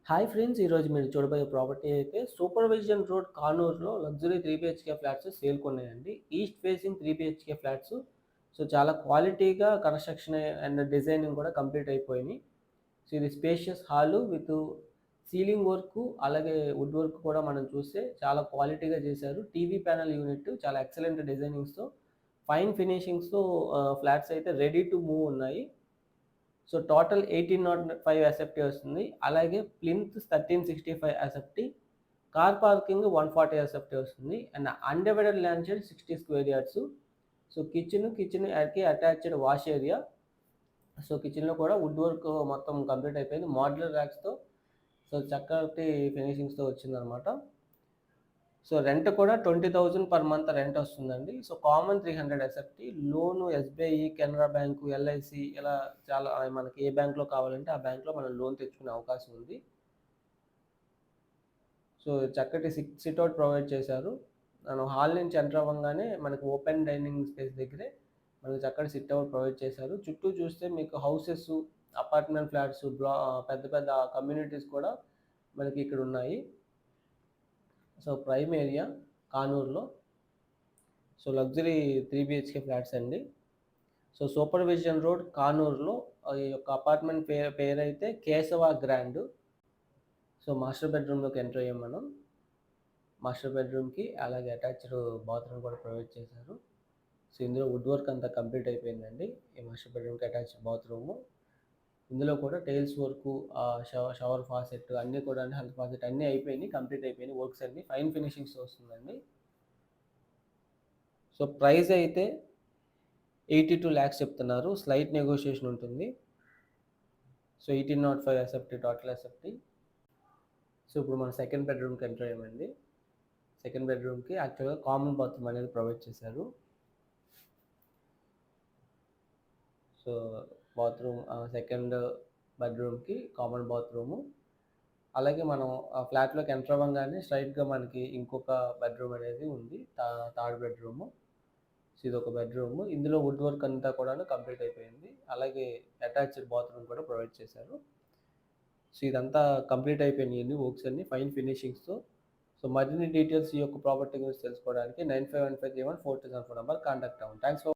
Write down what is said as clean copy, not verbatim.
Hi friends, ఈరోజు మీరు చూడబోయే ప్రాపర్టీ అయితే సూపర్విజన్ రోడ్ కానూరులో లగ్జరీ 3 BHK ఫ్లాట్స్ సేల్కి ఉన్నాయండి. East facing 3 BHK flats. So చాలా క్వాలిటీగా కన్స్ట్రక్షన్ అండ్ డిజైనింగ్ కూడా కంప్లీట్ అయిపోయినాయి. సో ఇది spacious hall with ceiling work, అలాగే వుడ్ వర్క్ కూడా మనం చూస్తే చాలా క్వాలిటీగా చేశారు. టీవీ ప్యానల్ యూనిట్ చాలా ఎక్సలెంట్ డిజైనింగ్స్తో, ఫైన్ ఫినిషింగ్స్తో ఫ్లాట్స్ అయితే రెడీ టు మూవ్ ఉన్నాయి. సో టోటల్ 1805 ఎస్ఎఫ్టీ వస్తుంది. అలాగే plinth 1365 SFT, car parking 140 SFT వస్తుంది. And undivided land share 60 square yards. So కిచెన్కి అటాచ్డ్ వాష్ ఏరియా. సో కిచెన్లో కూడా వుడ్ వర్క్ మొత్తం కంప్లీట్ అయిపోయింది మోడ్యులర్ ర్యాక్స్తో. సో చక్కటి ఫినిషింగ్స్తో వచ్చిందనమాట. సో రెంట్ కూడా 20,000 పర్ మంత్ రెంట్ వస్తుందండి. సో కామన్ 300 ఎస్ఎఫ్టీ, లోను ఎస్బీఐ, కెనరా బ్యాంకు, ఎల్ఐసి, ఇలా చాలా మనకి ఏ బ్యాంక్లో కావాలంటే ఆ బ్యాంక్లో మనం లోన్ తెచ్చుకునే అవకాశం ఉంది. సో చక్కటి సిట్అవుట్ ప్రొవైడ్ చేశారు. మనం హాల్ నుంచి ఎంటర్ అవ్వగానే మనకి ఓపెన్ డైనింగ్ స్పేస్ దగ్గరే మనకి చక్కటి సిట్అవుట్ ప్రొవైడ్ చేశారు. చుట్టూ చూస్తే మీకు హౌసెస్, అపార్ట్మెంట్ ఫ్లాట్స్, పెద్ద పెద్ద కమ్యూనిటీస్ కూడా మనకి ఇక్కడ ఉన్నాయి. సో ప్రైమ్ ఏరియా కానూరులో. సో లగ్జరీ 3 BHK ఫ్లాట్స్ అండి. సో సూపర్విజన్ రోడ్ కానూరులో ఈ యొక్క అపార్ట్మెంట్ పేరైతే కేశవ గ్రాండ్. సో మాస్టర్ బెడ్రూమ్లోకి ఎంటర్ అయ్యాం మనం. మాస్టర్ బెడ్రూమ్కి అలాగే అటాచ్డ్ బాత్రూమ్ కూడా ప్రొవైడ్ చేశారు. సో ఇందులో వుడ్ వర్క్ అంతా కంప్లీట్ అయిపోయిందండి. ఈ మాస్టర్ బెడ్రూమ్కి అటాచ్డ్ బాత్రూము. ఇందులో కూడా టైల్స్ వర్క్, షవర్ ఫాసెట్ అన్నీ కూడా, హెల్త్ ఫాసెట్ అన్నీ అయిపోయినాయి, కంప్లీట్ అయిపోయినాయి వర్క్స్ అన్నీ. ఫైన్ ఫినిషింగ్స్ వస్తుందండి. సో ప్రైస్ అయితే 82 lakhs చెప్తున్నారు. స్లైట్ నెగోషియేషన్ ఉంటుంది. So 1805 SFT total SFT. So ఇప్పుడు మనం సెకండ్ బెడ్రూమ్కి ఎంటర్ అయ్యామండి. సెకండ్ బెడ్రూమ్కి యాక్చువల్గా కామన్ బాత్రూమ్ అనేది ప్రొవైడ్ చేశారు. సో బాత్రూమ్, సెకండ్ బెడ్రూమ్కి కామన్ బాత్రూము. అలాగే మనం ఆ ఫ్లాట్లోకి ఎంటర్ అవ్వగానే స్ట్రైట్గా మనకి ఇంకొక బెడ్రూమ్ అనేది ఉంది, థర్డ్ బెడ్రూము. సో ఇది ఒక బెడ్రూమ్. ఇందులో వుడ్ వర్క్ అంతా కూడా కంప్లీట్ అయిపోయింది. అలాగే అటాచ్డ్ బాత్రూమ్ కూడా ప్రొవైడ్ చేశారు. సో ఇదంతా కంప్లీట్ అయిపోయినాయి వర్క్స్ అన్ని ఫైన్ ఫినిషింగ్స్తో. సో మరిన్ని డీటెయిల్స్ ఈ యొక్క ప్రాపర్టీ గురించి తెలుసుకోవడానికి 9515314274 నెంబర్ కాంటాక్ట్ అవ్వండి. Thanks for